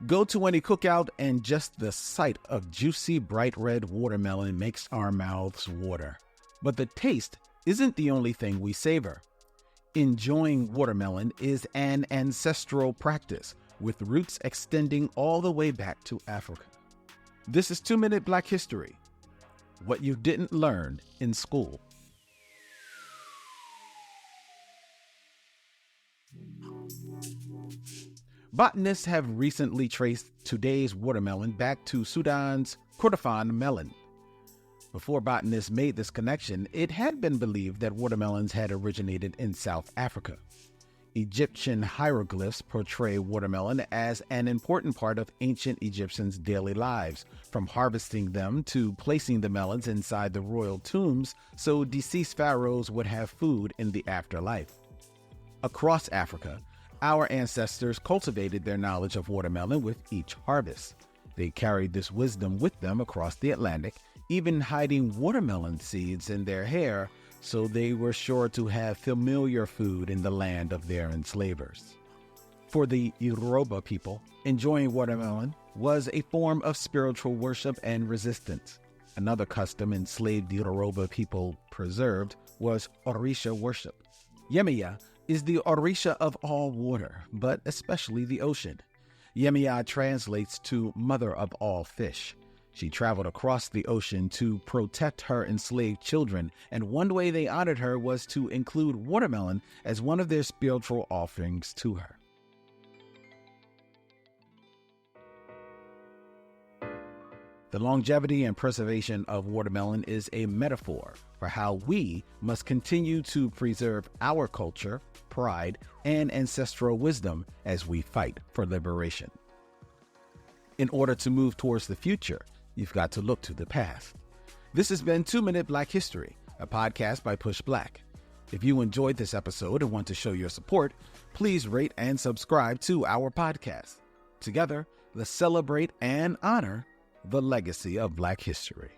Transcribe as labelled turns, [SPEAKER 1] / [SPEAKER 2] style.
[SPEAKER 1] Go to any cookout and just the sight of juicy, bright red watermelon makes our mouths water. But the taste isn't the only thing we savor. Enjoying watermelon is an ancestral practice, with roots extending all the way back to Africa. This is 2 Minute Black History. What you didn't learn in school. Botanists have recently traced today's watermelon back to Sudan's Kordofan melon. Before botanists made this connection, it had been believed that watermelons had originated in South Africa. Egyptian hieroglyphs portray watermelon as an important part of ancient Egyptians' daily lives, from harvesting them to placing the melons inside the royal tombs so deceased pharaohs would have food in the afterlife. Across Africa, our ancestors cultivated their knowledge of watermelon with each harvest. They carried this wisdom with them across the Atlantic, even hiding watermelon seeds in their hair so they were sure to have familiar food in the land of their enslavers. For the Yoruba people, enjoying watermelon was a form of spiritual worship and resistance. Another custom enslaved Yoruba people preserved was Orisha worship. Yemaya is the Orisha of all water, but especially the ocean. Yemaya translates to mother of all fish. She traveled across the ocean to protect her enslaved children, and one way they honored her was to include watermelon as one of their spiritual offerings to her. The longevity and preservation of watermelon is a metaphor for how we must continue to preserve our culture, pride, and ancestral wisdom as we fight for liberation. In order to move towards the future, you've got to look to the past. This has been 2 Minute Black History, a podcast by Push Black. If you enjoyed this episode and want to show your support, please rate and subscribe to our podcast. Together, let's celebrate and honor the legacy of Black history.